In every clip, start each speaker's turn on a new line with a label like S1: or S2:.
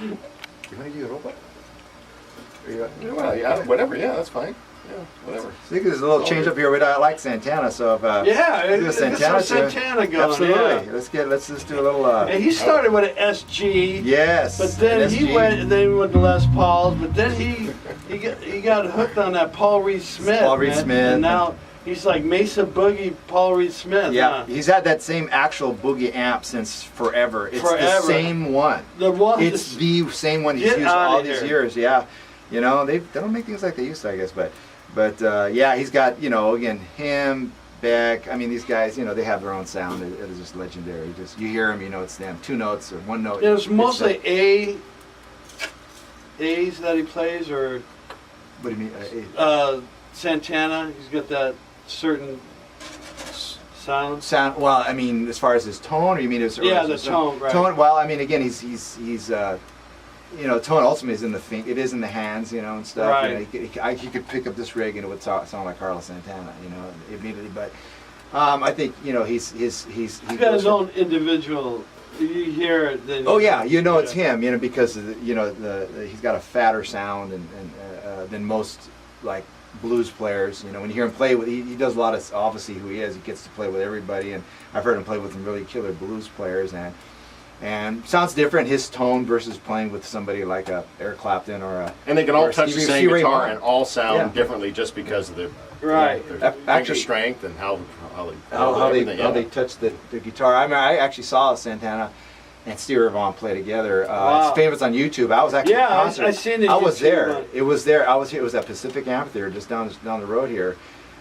S1: You want to do Europa?
S2: Well, yeah, whatever. Yeah, that's fine. Yeah, whatever.
S1: I think there's a little change up here. I like Santana, so if
S3: let's
S1: Santana,
S3: get some Santana going.
S1: absolutely.
S3: Yeah.
S1: Let's just do a little.
S3: And he started with an SG.
S1: Yes.
S3: But then he went with the Les Pauls. But then he got hooked on that Paul Reed Smith.
S1: Paul Reed Smith.
S3: And now he's like Mesa Boogie Paul Reed Smith.
S1: Yeah,
S3: huh?
S1: he's had that same actual boogie amp since forever. It's the same one. It's the same one he's used all these years. Yeah, you know they don't make things like they used to, I guess. But yeah, he's got again him, Beck. I mean these guys, they have their own sound. It is just legendary. Just you hear them, it's them. 2 notes or 1 note.
S3: It was mostly A's that he plays, or
S1: what do you mean?
S3: Santana. He's got that certain sound.
S1: Well, I mean, as far as his tone, or you mean his?
S3: Yeah, the tone. Right.
S1: Tone. Well, I mean, again, he's tone ultimately is in the it is in the hands, and stuff.
S3: Right.
S1: He could pick up this rig and it would sound like Carlos Santana, immediately. But I think he's
S3: got his own individual. You hear it, then.
S1: Oh yeah, it's him, because he's got a fatter sound than most like blues players. When you hear him play with, he does a lot of obviously who he is. He gets to play with everybody, and I've heard him play with some really killer blues players, and sounds different. His tone versus playing with somebody like a Eric Clapton or a.
S2: And they can all touch the same guitar and all sound
S1: Yeah.
S2: differently just because of their
S3: Right.
S2: extra strength and how
S1: they touch the guitar. I mean, I actually saw Santana and Steve Vaughan play together.
S3: Wow.
S1: It's famous on YouTube. I was actually at a concert.
S3: I seen it.
S1: I was
S3: YouTube
S1: there.
S3: one.
S1: It was there. It was at Pacific Amphitheater just down the road here.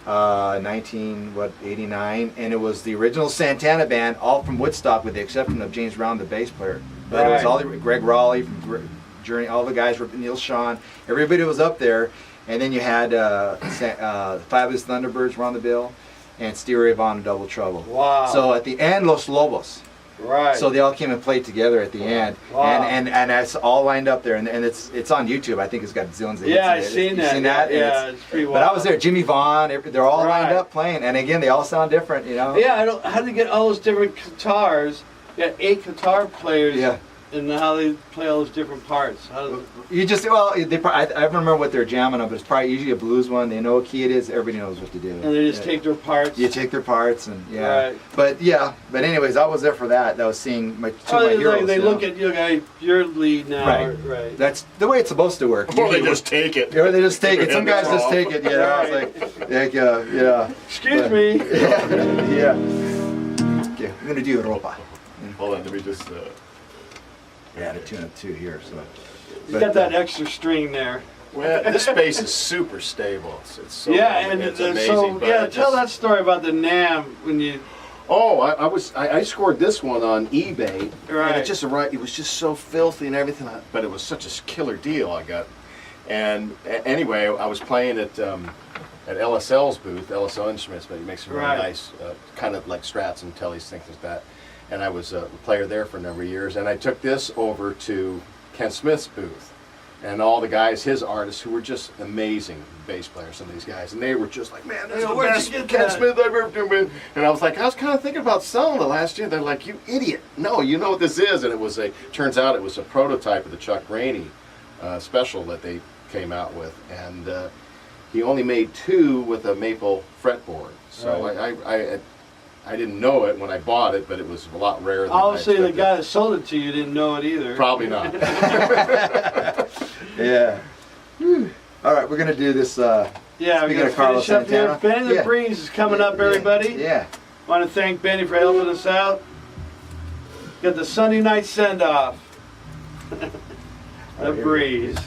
S1: 89, and it was the original Santana band, all from Woodstock, with the exception of James Brown, the bass player. But it was all Greg Raleigh from Journey, all the guys were Neil Sean. Everybody was up there, and then you had Fabulous Thunderbirds were on the bill, and Stevie Ray Vaughan and Double Trouble.
S3: Wow.
S1: So at the end, Los Lobos.
S3: Right.
S1: So they all came and played together at the end,
S3: Wow.
S1: and it's all lined up there, and it's on YouTube. I think it's got zillions of hits.
S3: Yeah, I've seen that.
S1: Seen that?
S3: Yeah, it's pretty wild.
S1: But I was there. Jimmy Vaughn. They're all lined
S3: Right.
S1: up playing, and again, they all sound different.
S3: Yeah, how do you get all those different guitars? You got 8 guitar players.
S1: Yeah.
S3: And how they play all those different parts.
S1: You just I remember what they're jamming on, but it's probably usually a blues one. They know what key it is. Everybody knows what to do.
S3: And they just take their parts.
S1: You take their parts, and
S3: Right.
S1: But anyways, I was there for that. I was seeing my heroes.
S3: They look at you, guy. Your lead now.
S1: Right.
S3: Right.
S1: That's the way it's supposed to work.
S2: Or they just take it.
S1: Or they just take it. Some guys just take it.
S3: Right.
S1: It's yeah.
S3: Excuse me.
S1: Yeah. Okay, I'm gonna do Europa.
S2: Hold on, let me just.
S1: Yeah, to tune up 2 here. So.
S3: You got that extra string there.
S2: Well, this bass is super stable. It's so it's amazing.
S3: So
S2: but
S3: tell that story about the NAM when you.
S2: Oh, I scored this one on eBay.
S3: Right.
S2: And it was just so filthy and everything, but it was such a killer deal I got. And anyway, I was playing at LSL's booth, LSL Instruments, but he makes some really nice, kind of like Strats and Tellys, things like that. And I was a player there for a number of years, and I took this over to Ken Smith's booth, and all the guys, his artists, who were just amazing bass players, some of these guys, and they were just like, man, that's the best Ken Smith I've ever done. And I was like, I was kind of thinking about selling it last year. They're like, you idiot! No, you know what this is, and turns out it was a prototype of the Chuck Rainey special that they came out with, and he only made 2 with a maple fretboard, so I didn't know it when I bought it, but it was a lot rarer than
S3: Obviously,
S2: I
S3: the guy that sold it to you didn't know it either.
S2: Probably not.
S1: Yeah. All right, we're going to do this.
S3: Yeah, we're going to
S1: Carlos
S3: finish up here.
S1: Santana.
S3: Benny the Breeze is coming up, everybody.
S1: Yeah.
S3: Want to thank Benny for helping us out. Got the Sunday night send-off. The Breeze.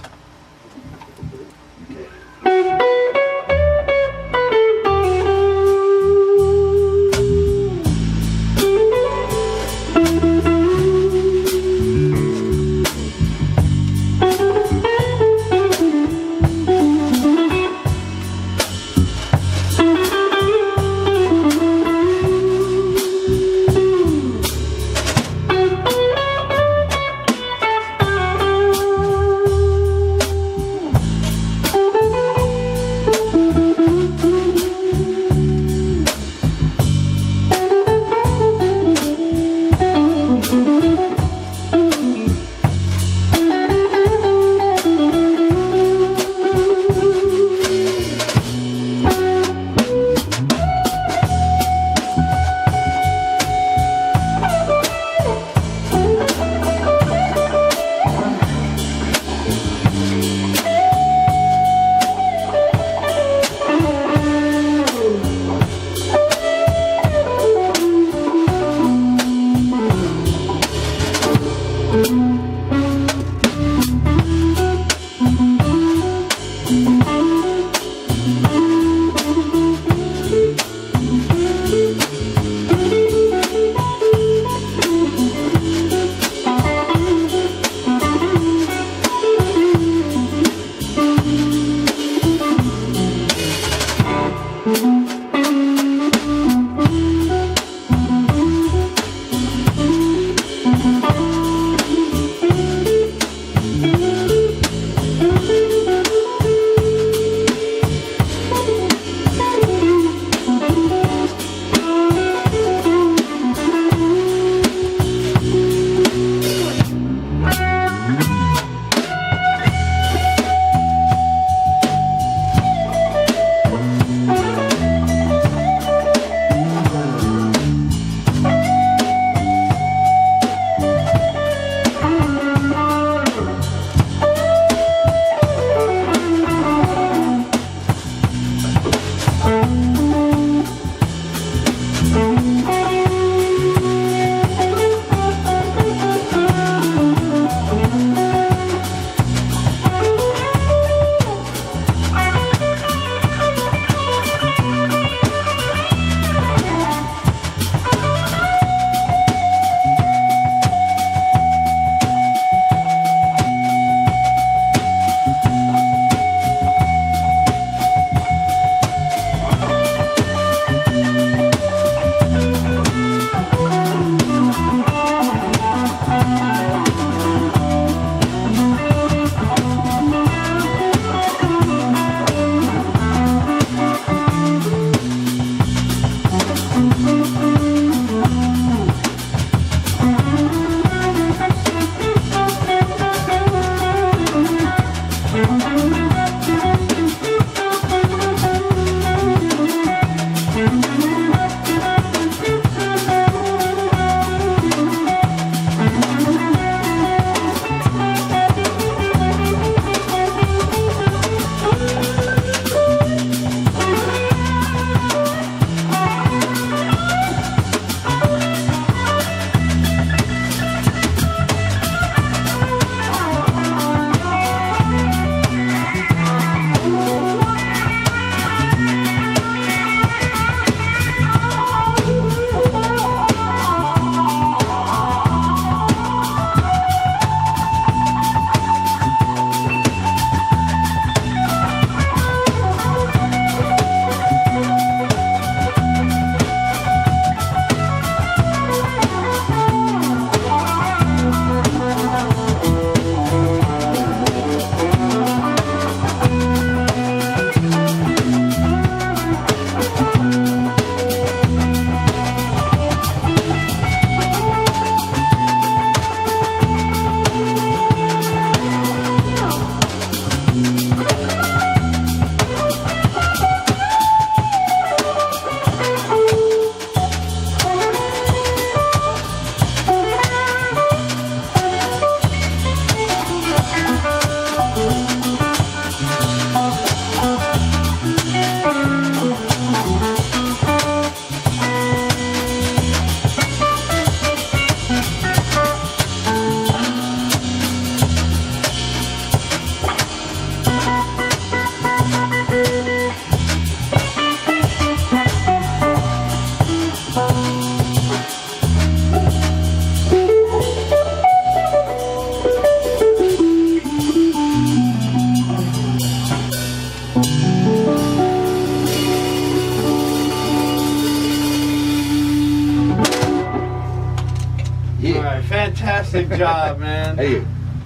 S3: job, man.
S1: Hey.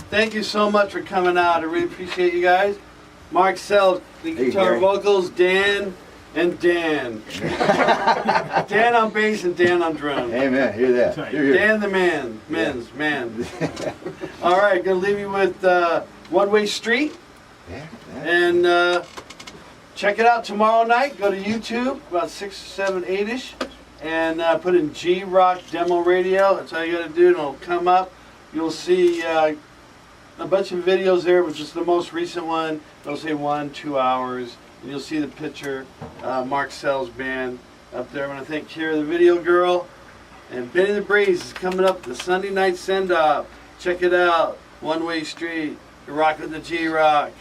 S3: Thank you so much for coming out. I really appreciate you guys. Mark Sells, the guitar vocals, Dan, and Dan. Dan on bass and Dan on drums.
S1: Amen. Hear that. Hear.
S3: Dan the man. Man. All right, gonna leave you with One Way Street.
S1: Yeah.
S3: And check it out tomorrow night. Go to YouTube, about 6, 7, 8-ish, and put in G-Rock Demo Radio. That's all you gotta do, and it'll come up. You'll see a bunch of videos there, which is the most recent one. They'll say 1, 2 hours. And you'll see the picture, Mark Sells Band up there. I want to thank Kira, the video girl. And Benny the Breeze is coming up, the Sunday night send-off. Check it out. One Way Street. You're rocking the G-Rock.